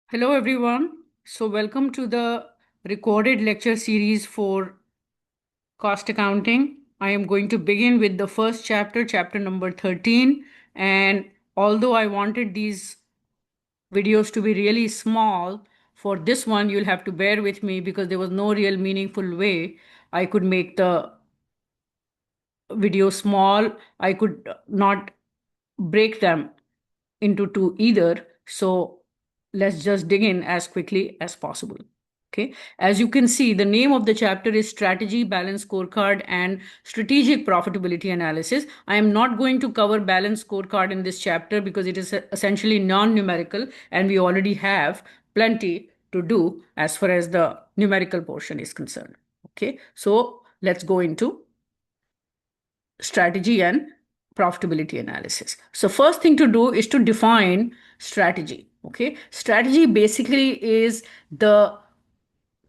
Hello, everyone. So, welcome to the recorded lecture series for cost accounting. I am going to begin with the first chapter, chapter number 13. And although I wanted these videos to be really small, for this one, you'll have to bear with me because there was no real meaningful way I could make the video small. I could not break them into two either. So let's just dig in as quickly as possible. Okay. As you can see, the name of the chapter is Strategy, Balance Scorecard, and Strategic Profitability Analysis. I am not going to cover balance scorecard in this chapter because it is essentially non-numerical and we already have plenty to do as far as the numerical portion is concerned. Okay. So let's go into strategy and profitability analysis. So first thing to do is to define strategy. Okay. Strategy basically is the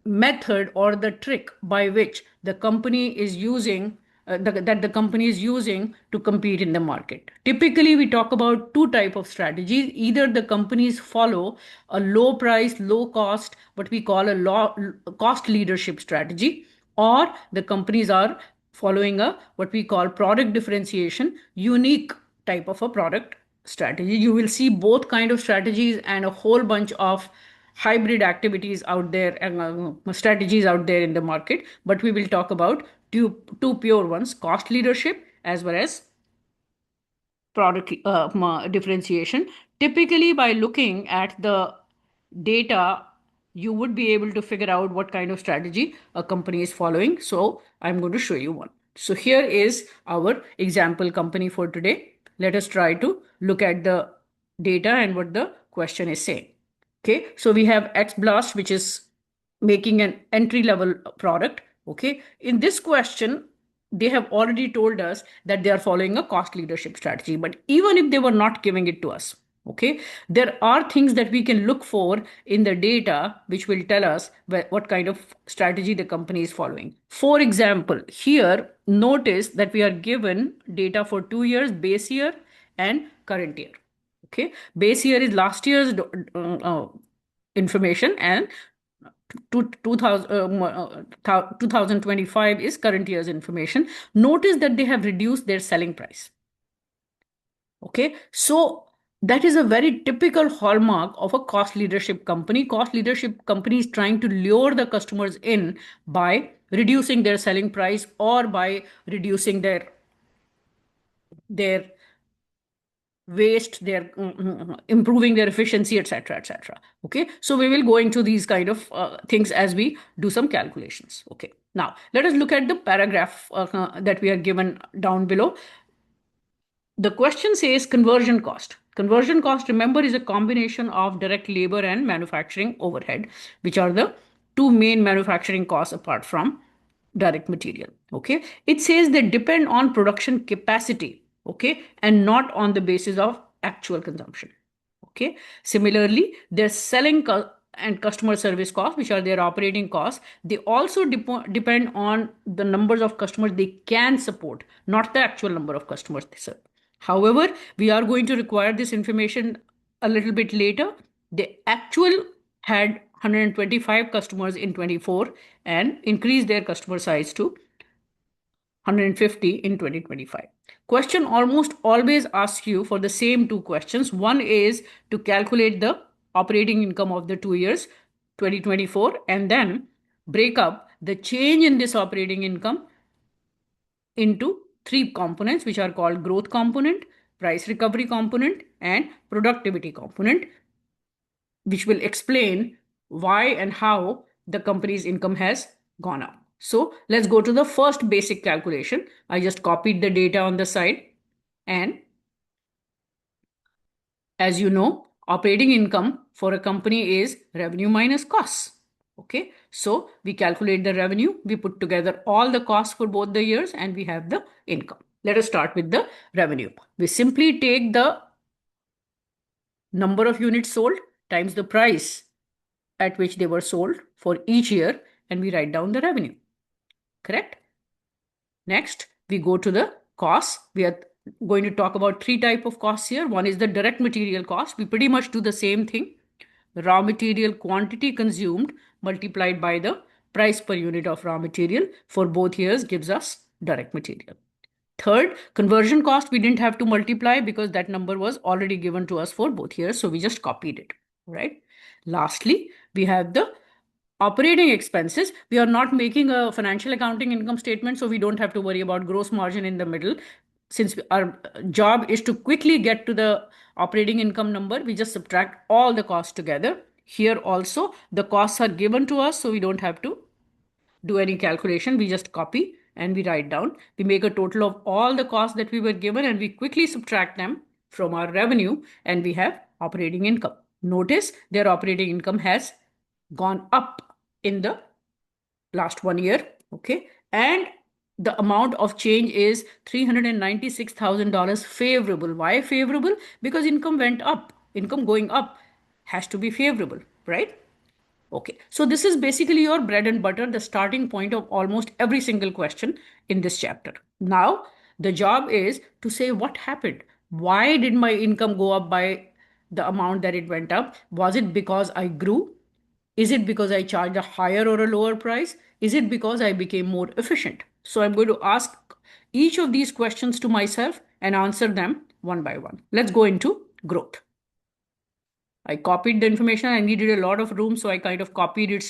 method or the trick by which the company is using that the company is using to compete in the market. Typically we talk about two type of strategies. Either the companies follow a low price low cost, what we call a low cost leadership strategy, or the companies are following a what we call product differentiation unique type of a product strategy. You will see both kind of strategies and a whole bunch of hybrid activities out there and strategies out there in the market, but we will talk about two pure ones: cost leadership as well as product differentiation. Typically, by looking at the data, you would be able to figure out what kind of strategy a company is following. So I'm going to show you one. So here is our example company for today. Let us try to look at the data and what the question is saying. Okay, so we have XBlast, which is making an entry level product. Okay, in this question, they have already told us that they are following a cost leadership strategy. But even if they were not giving it to us, okay, there are things that we can look for in the data which will tell us what kind of strategy the company is following. For example, here, notice that we are given data for 2 years, base year and current year. Okay, base year is last year's information, and 2025 is current year's information. Notice that they have reduced their selling price. Okay, so that is a very typical hallmark of a cost leadership company. Cost leadership company is trying to lure the customers in by reducing their selling price or by reducing their waste, their improving their efficiency, etc., etc. Okay, so we will go into these kind of things as we do some calculations. Okay, now let us look at the paragraph that we are given down below. The question says conversion cost. Conversion cost, remember, is a combination of direct labor and manufacturing overhead, which are the two main manufacturing costs apart from direct material. Okay, it says they depend on production capacity, okay, and not on the basis of actual consumption. Okay, similarly, their selling and customer service costs, which are their operating costs, they also depend on the numbers of customers they can support, not the actual number of customers they serve. However, we are going to require this information a little bit later. They actual had 125 customers in 24 and increased their customer size to 150 in 2025. Question almost always asks you for the same two questions. One is to calculate the operating income of the 2 years, 2024, and then break up the change in this operating income into three components, which are called growth component, price recovery component, and productivity component, which will explain why and how the company's income has gone up. So let's go to the first basic calculation. I just copied the data on the side, and as you know, operating income for a company is revenue minus costs. Okay, so we calculate the revenue, we put together all the costs for both the years, and we have the income. Let us start with the revenue. We simply take the number of units sold times the price at which they were sold for each year, and we write down the revenue. Correct? Next, we go to the costs. We are going to talk about three types of costs here. One is the direct material cost. We pretty much do the same thing. raw material quantity consumed multiplied by the price per unit of raw material for both years gives us direct material. Third, conversion cost, we didn't have to multiply because that number was already given to us for both years. So we just copied it, right? Lastly, we have the operating expenses. We are not making a financial accounting income statement, so we don't have to worry about gross margin in the middle. Since our job is to quickly get to the operating income number, we just subtract all the costs together. Here also, the costs are given to us, so we don't have to do any calculation. We just copy and we write down. We make a total of all the costs that we were given and we quickly subtract them from our revenue and we have operating income. Notice their operating income has gone up in the last 1 year, okay? And the amount of change is $396,000 favorable. Why favorable? Because income went up. Income going up has to be favorable, right? Okay, so this is basically your bread and butter, the starting point of almost every single question in this chapter. Now, the job is to say what happened. Why did my income go up by the amount that it went up? Was it because I grew? Is it because I charged a higher or a lower price? Is it because I became more efficient? So I'm going to ask each of these questions to myself and answer them one by one. Let's go into growth. I copied the information. I needed a lot of room, so I kind of copied it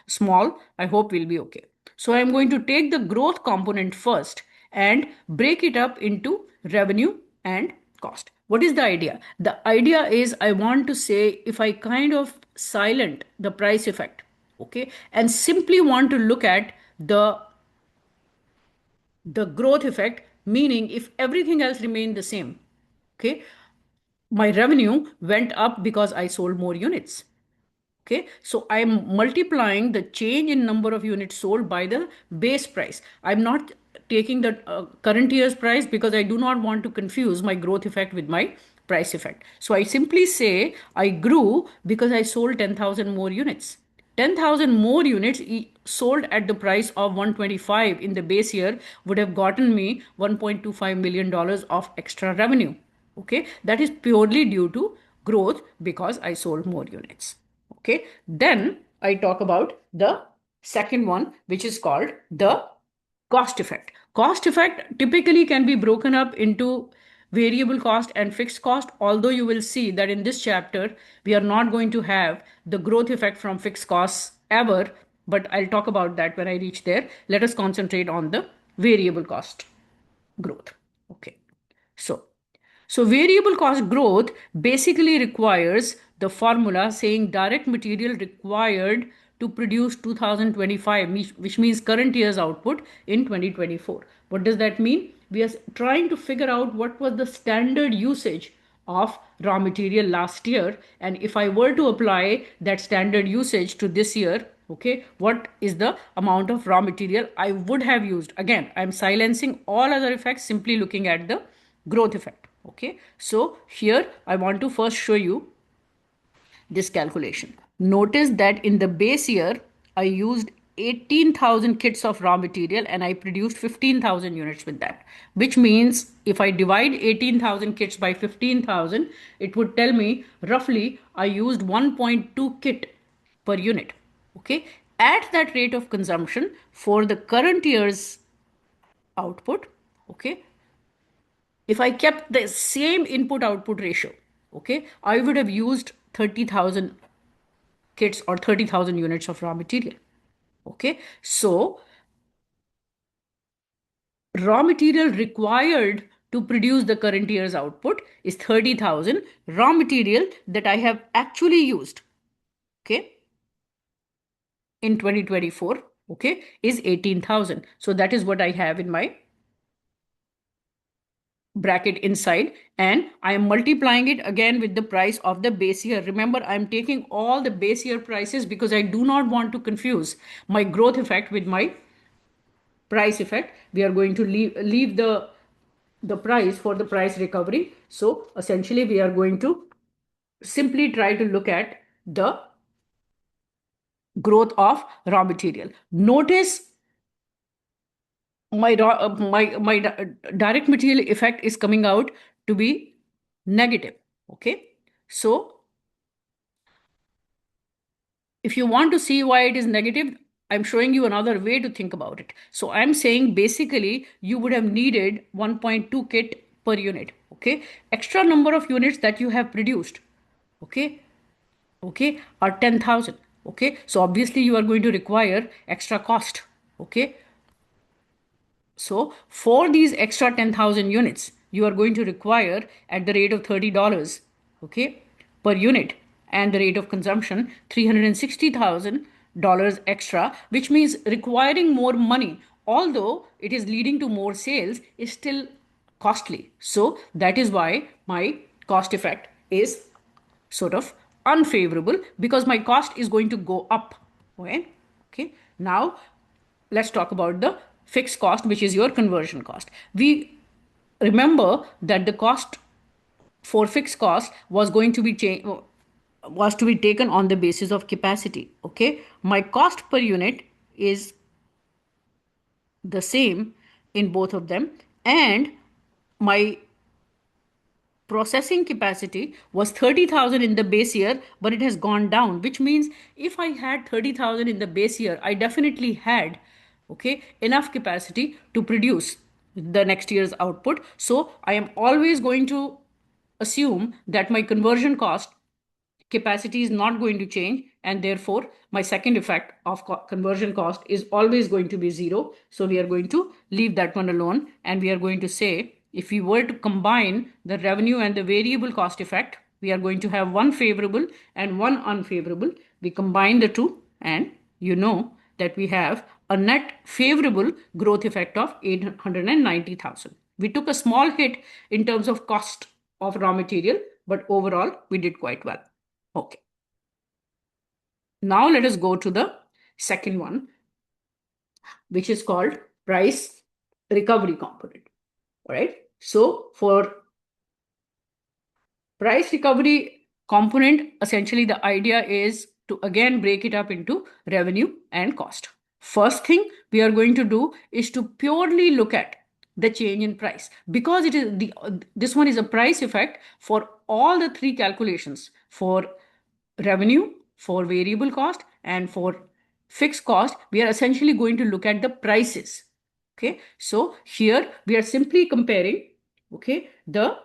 small. I hope we'll be okay. So I'm going to take the growth component first and break it up into revenue and cost. What is the idea? The idea is I want to say if I kind of silent the price effect, okay, and simply want to look at the growth effect, meaning if everything else remained the same, okay, my revenue went up because I sold more units. Okay, so I'm multiplying the change in number of units sold by the base price. I'm not taking the current year's price because I do not want to confuse my growth effect with my price effect. So I simply say I grew because I sold 10,000 more units. 10,000 more units sold at the price of 125 in the base year would have gotten me $1.25 million of extra revenue. Okay, that is purely due to growth because I sold more units. Okay, then I talk about the second one, which is called the cost effect. Cost effect typically can be broken up into variable cost and fixed cost, although you will see that in this chapter, we are not going to have the growth effect from fixed costs ever, but I'll talk about that when I reach there. Let us concentrate on the variable cost growth. Okay, so variable cost growth basically requires the formula saying direct material required to produce 2025, which means current year's output in 2024. What does that mean? We are trying to figure out what was the standard usage of raw material last year. And if I were to apply that standard usage to this year, okay, what is the amount of raw material I would have used? Again, I'm silencing all other effects, simply looking at the growth effect. Okay, so here I want to first show you this calculation. Notice that in the base year, I used 18,000 kits of raw material and I produced 15,000 units with that, which means if I divide 18,000 kits by 15,000, it would tell me roughly I used 1.2 kit per unit. Okay, at that rate of consumption for the current year's output, okay, if I kept the same input output ratio, okay, I would have used 30,000 kits or 30,000 units of raw material. Okay, so raw material required to produce the current year's output is 30,000. Raw material that I have actually used, okay, in 2024, okay, is 18,000. So that is what I have in my bracket inside, and I am multiplying it again with the price of the base year. Remember, I'm taking all the base year prices because I do not want to confuse my growth effect with my price effect. We are going to leave the price for the price recovery. So essentially we are going to simply try to look at the growth of raw material. Notice my direct material effect is coming out to be negative. Okay, so If you want to see why it is negative, I'm showing you another way to think about it. So I'm saying basically you would have needed 1.2 kit per unit. Okay. Extra number of units that you have produced. Okay. Okay. Are 10,000. Okay. So obviously you are going to require extra cost. Okay. So for these extra 10,000 units, you are going to require at the rate of $30, okay, per unit, and the rate of consumption $360,000 extra, which means requiring more money, although it is leading to more sales, is still costly. So that is why my cost effect is sort of unfavorable because my cost is going to go up. Okay. Okay. Now let's talk about the fixed cost, which is your conversion cost. We remember that the cost for fixed cost was going to be was to be taken on the basis of capacity. Okay. My cost per unit is the same in both of them, and my processing capacity was 30,000 in the base year, but it has gone down, which means if I had 30,000 in the base year, I definitely had, okay, enough capacity to produce the next year's output. So I am always going to assume that my conversion cost capacity is not going to change, and therefore my second effect of conversion cost is always going to be zero. So we are going to leave that one alone, and we are going to say if we were to combine the revenue and the variable cost effect, we are going to have one favorable and one unfavorable. We combine the two, and you know that we have a net favorable growth effect of 890,000. We took a small hit in terms of cost of raw material, but overall we did quite well. Okay. Now let us go to the second one, which is called price recovery component. All right. So for price recovery component, essentially the idea is to again break it up into revenue and cost. First thing we are going to do is to purely look at the change in price, because it is this one is a price effect for all the three calculations: for revenue, for variable cost, and for fixed cost. We are essentially going to look at the prices. Okay. So here we are simply comparing, okay, the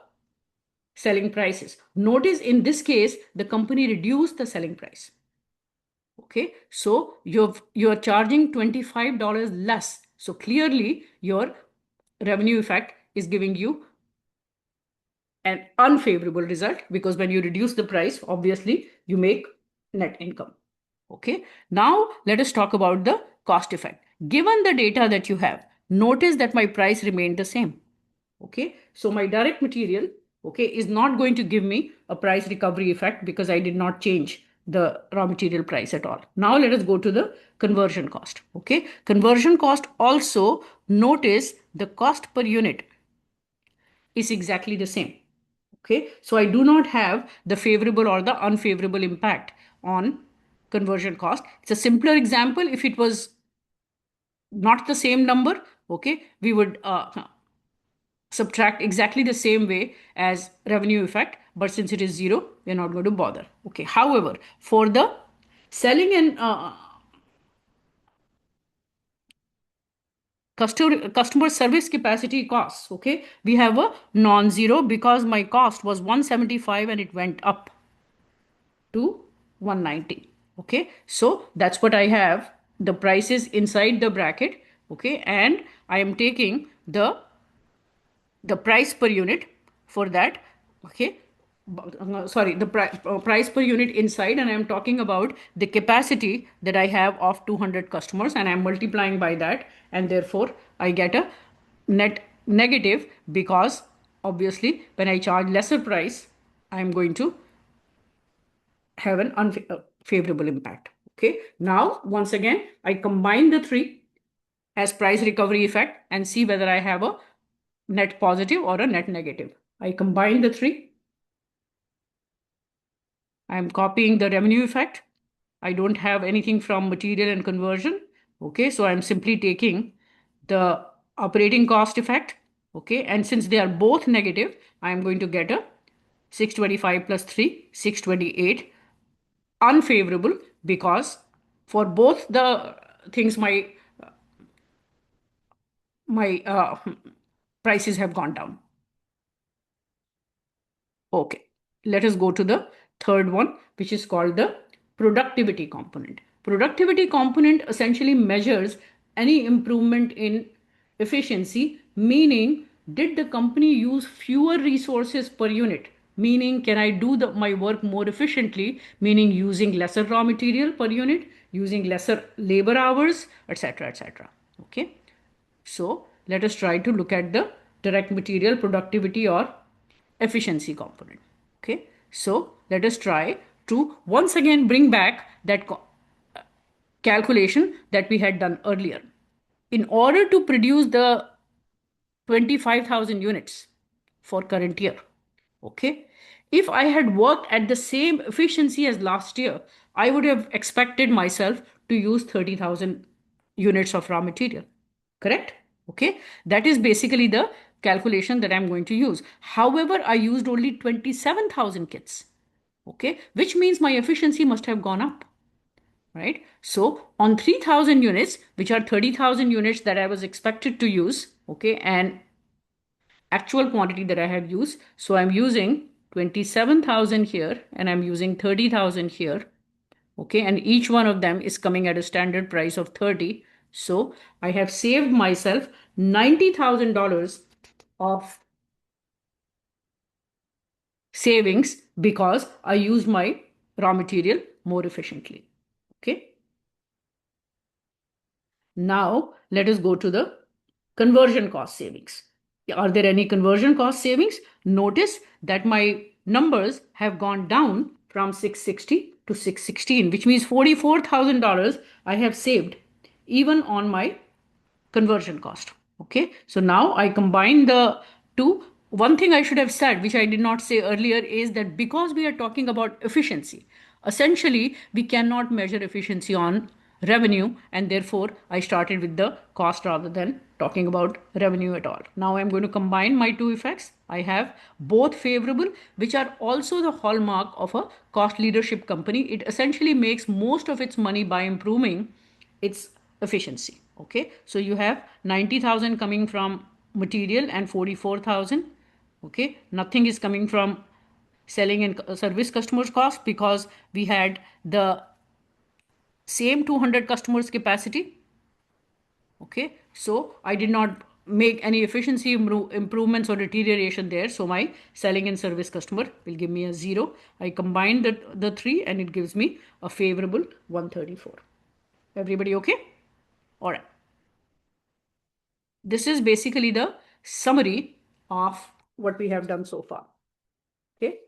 selling prices. Notice in this case, the company reduced the selling price. Okay. So you're charging $25 less. So clearly your revenue effect is giving you an unfavorable result, because when you reduce the price, obviously you make net income. Okay. Now let us talk about the cost effect. Given the data that you have, notice that my price remained the same. Okay. So my direct material, okay, is not going to give me a price recovery effect because I did not change the raw material price at all. Now let us go to the conversion cost. Okay. Conversion cost also, notice the cost per unit is exactly the same. Okay. So I do not have the favorable or the unfavorable impact on conversion cost. It's a simpler example. If it was not the same number, okay, we would subtract exactly the same way as revenue effect, but since it is zero, we're not going to bother. Okay. However, for the selling and customer service capacity costs, okay, we have a non-zero because my cost was 175 and it went up to 190. Okay. So that's what I have. The prices inside the bracket. Okay. And I am taking the price per unit for that. Okay. Sorry, the price per unit inside, and I'm talking about the capacity that I have of 200 customers, and I'm multiplying by that, and therefore I get a net negative, because obviously when I charge lesser price, I'm going to have an unfavorable impact. Okay. Now, once again, I combine the three as price recovery effect and see whether I have a net positive or a net negative. I combine the three. I'm copying the revenue effect. I don't have anything from material and conversion. Okay. So I'm simply taking the operating cost effect. Okay. And since they are both negative, I'm going to get a 625 plus 3, 628 unfavorable because for both the things my prices have gone down. Okay, let us go to the third one, which is called the productivity component. Productivity component essentially measures any improvement in efficiency, meaning did the company use fewer resources per unit? Meaning, can I do my work more efficiently? Meaning, using lesser raw material per unit, using lesser labor hours, etc., etc. Okay. So let us try to look at the direct material productivity or efficiency component. Okay, so let us try to once again bring back that calculation that we had done earlier. In order to produce the 25,000 units for current year, okay, if I had worked at the same efficiency as last year, I would have expected myself to use 30,000 units of raw material. Correct? Okay, that is basically the calculation that I'm going to use. However, I used only 27,000 kits. Okay, which means my efficiency must have gone up, right? So on 3,000 units, which are 30,000 units that I was expected to use, okay, and actual quantity that I have used. So I'm using 27,000 here and I'm using 30,000 here. Okay, and each one of them is coming at a standard price of 30. So I have saved myself $90,000 of savings because I used my raw material more efficiently. Okay. Now let us go to the conversion cost savings. Are there any conversion cost savings? Notice that my numbers have gone down from 660 to 616, which means $44,000 I have saved even on my conversion cost. Okay, so now I combine the two. One thing I should have said, which I did not say earlier, is that because we are talking about efficiency, essentially we cannot measure efficiency on revenue, and therefore I started with the cost rather than talking about revenue at all. Now I'm going to combine my two effects. I have both favorable, which are also the hallmark of a cost leadership company. It essentially makes most of its money by improving its efficiency. Okay, so you have 90,000 coming from material and 44,000. Okay, nothing is coming from selling and service customers cost because we had the same 200 customers capacity. Okay, so I did not make any efficiency improvements or deterioration there. So my selling and service customer will give me a 0. I combine the three and it gives me a favorable 134. Everybody okay? All right. This is basically the summary of what we have done so far. Okay.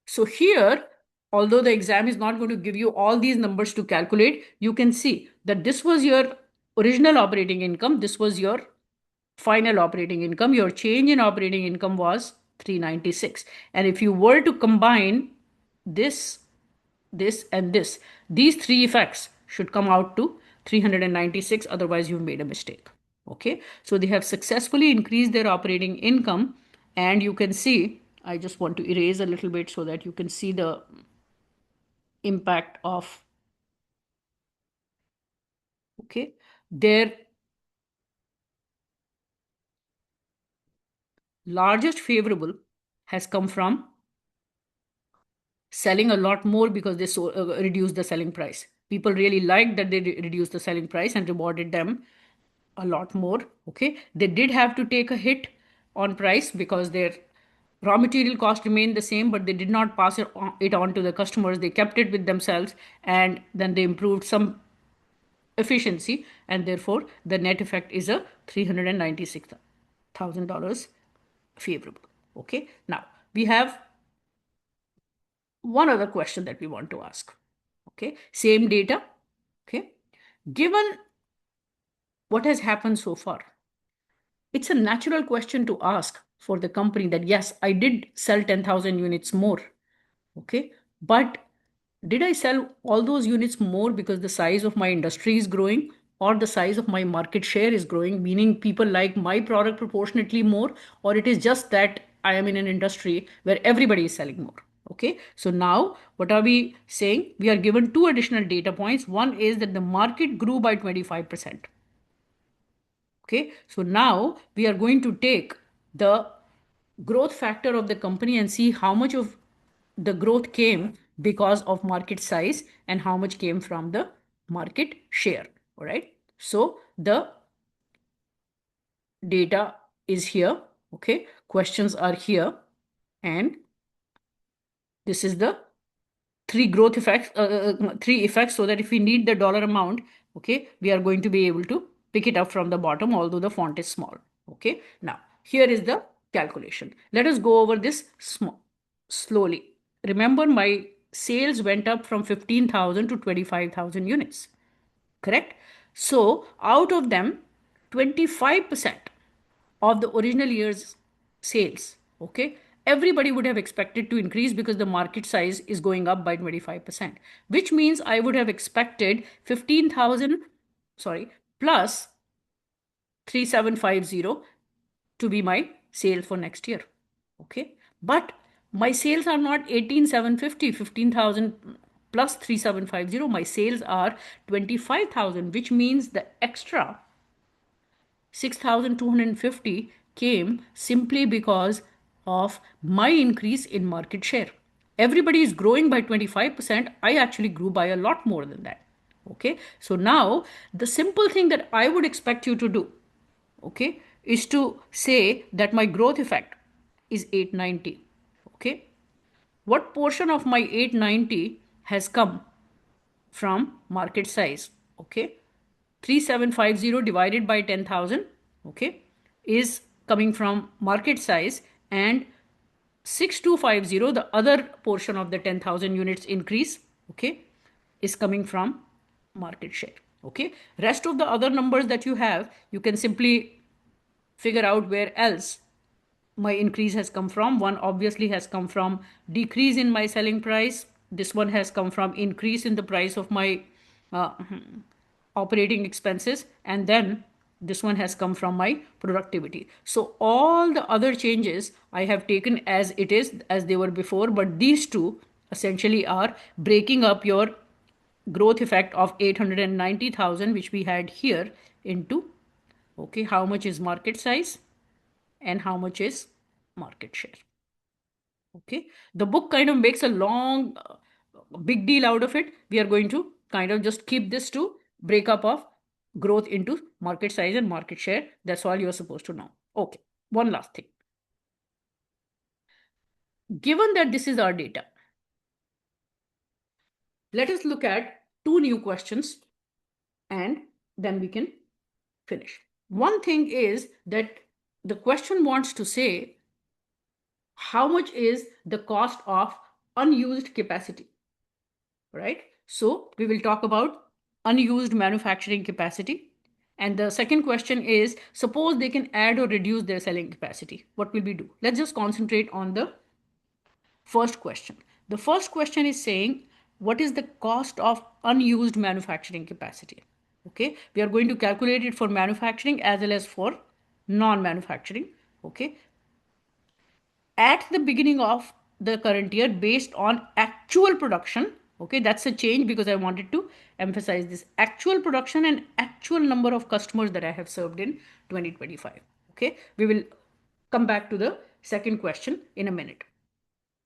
So here, although the exam is not going to give you all these numbers to calculate, you can see that this was your original operating income. This was your final operating income. Your change in operating income was 396. And if you were to combine this, this, and this, these three effects should come out to 396. Otherwise, you've made a mistake. Okay. So they have successfully increased their operating income. And you can see, I just want to erase a little bit so that you can see the impact of, okay, their largest favorable has come from selling a lot more because they reduced the selling price. People really liked that they reduced the selling price and rewarded them a lot more. Okay, they did have to take a hit on price because their raw material cost remained the same, but they did not pass it on to the customers. They kept it with themselves, and then they improved some efficiency, and therefore the net effect is a $396,000 favorable. Okay, now we have one other question that we want to ask. Okay, same data. Okay, given what has happened so far, it's a natural question to ask for the company that yes, I did sell 10,000 units more. Okay, but did I sell all those units more because the size of my industry is growing or the size of my market share is growing, meaning people like my product proportionately more, or it is just that I am in an industry where everybody is selling more? Okay, so now what are we saying? We are given two additional data points. One is that the market grew by 25%. Okay, so now we are going to take the growth factor of the company and see how much of the growth came because of market size and how much came from the market share. All right, so the data is here. Okay, questions are here, and this is the three effects, so that if we need the dollar amount, okay, we are going to be able to pick it up from the bottom, although the font is small. Okay, now here is the calculation. Let us go over this slowly. Remember, my sales went up from 15,000 to 25,000 units, correct? So out of them, 25% of the original year's sales, okay, everybody would have expected to increase because the market size is going up by 25%, which means I would have expected 15,000, sorry, plus 3750 to be my sale for next year. Okay, but my sales are not 18,750, 15,000 plus 3750. My sales are 25,000, which means the extra 6,250 came simply because of my increase in market share. Everybody is growing by 25%. I actually grew by a lot more than that. Okay, so now the simple thing that I would expect you to do, okay, is to say that my growth effect is 890. Okay, what portion of my 890 has come from market size? Okay, 3750 divided by 10,000, okay, is coming from market size, and 6250, the other portion of the 10,000 units increase, okay, is coming from market share. Okay, rest of the other numbers that you have, you can simply figure out where else my increase has come from. One obviously has come from decrease in my selling price. This one has come from increase in the price of my uh, operating expenses, and then this one has come from my productivity. So all the other changes I have taken as it is, as they were before, but these two essentially are breaking up your growth effect of 890,000, which we had here, into, okay, how much is market size and how much is market share. Okay, the book kind of makes a long big deal out of it. We are going to kind of just keep this to break up of growth into market size and market share. That's all you're supposed to know. Okay, one last thing. Given that this is our data, let us look at two new questions and then we can finish. One thing is that the question wants to say how much is the cost of unused capacity, right? So we will talk about unused manufacturing capacity. And the second question is, suppose they can add or reduce their selling capacity. What will we do? Let's just concentrate on the first question. The first question is saying, what is the cost of unused manufacturing capacity? Okay, we are going to calculate it for manufacturing as well as for non-manufacturing. Okay, at the beginning of the current year based on actual production. Okay, that's a change because I wanted to emphasize this actual production and actual number of customers that I have served in 2025. Okay, we will come back to the second question in a minute.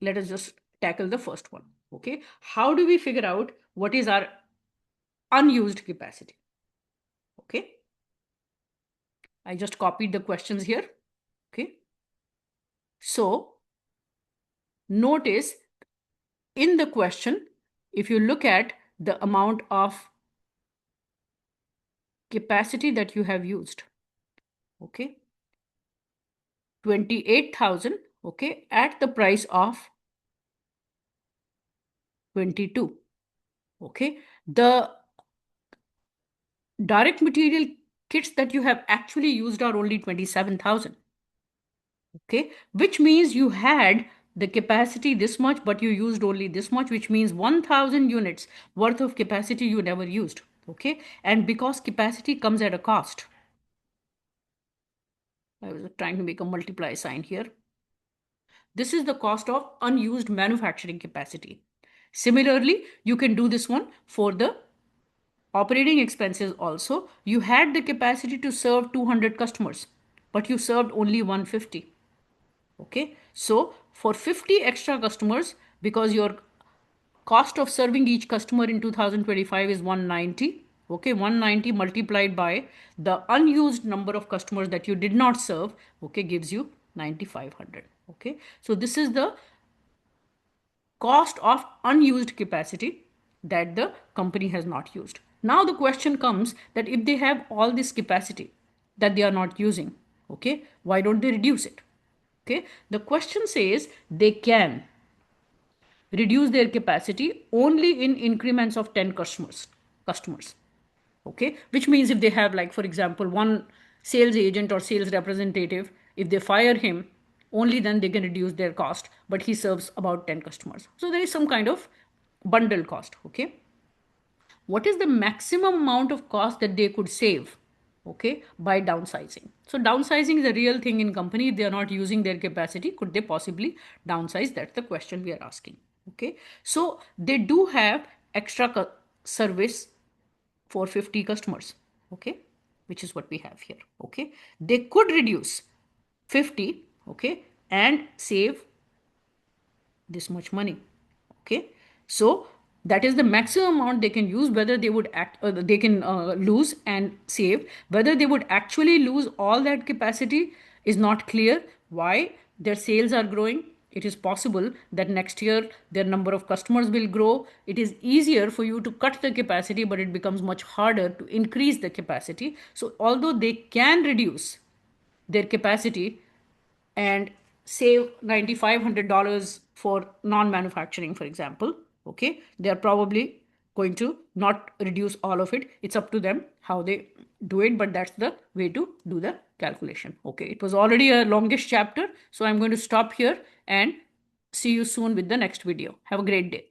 Let us just tackle the first one. Okay, how do we figure out what is our unused capacity? Okay, I just copied the questions here. Okay, so notice in the question, if you look at the amount of capacity that you have used, okay, 28,000, okay, at the price of 22, okay, the direct material kits that you have actually used are only 27,000, okay, which means you had the capacity this much, but you used only this much, which means 1,000 units worth of capacity you never used. Okay, and because capacity comes at a cost, I was trying to make a multiply sign here. This is the cost of unused manufacturing capacity. Similarly, you can do this one for the operating expenses also. You had the capacity to serve 200 customers, but you served only 150. Okay, so for 50 extra customers, because your cost of serving each customer in 2025 is 190. Okay, 190 multiplied by the unused number of customers that you did not serve, okay, gives you 9500. Okay, so this is the cost of unused capacity that the company has not used. Now the question comes that if they have all this capacity that they are not using, okay, why don't they reduce it? Okay, the question says they can reduce their capacity only in increments of 10 customers. Okay, which means if they have, like, for example, one sales agent or sales representative, if they fire him, only then they can reduce their cost, but he serves about 10 customers, so there is some kind of bundle cost. Okay, what is the maximum amount of cost that they could save, okay, by downsizing? So downsizing is a real thing in company. If they are not using their capacity, could they possibly downsize? That's the question we are asking. Okay, so they do have extra service for 50 customers. Okay, which is what we have here. Okay, they could reduce 50, okay, and save this much money. Okay, so that is the maximum amount they can use. Whether they would they can lose and save, whether they would actually lose all that capacity is not clear. Why? Their sales are growing. It is possible that next year their number of customers will grow. It is easier for you to cut the capacity, but it becomes much harder to increase the capacity. So although they can reduce their capacity and save $9,500 for non-manufacturing, for example, okay, they are probably going to not reduce all of it. It's up to them how they do it, but that's the way to do the calculation. Okay, it was already a longish chapter, so I'm going to stop here and see you soon with the next video. Have a great day.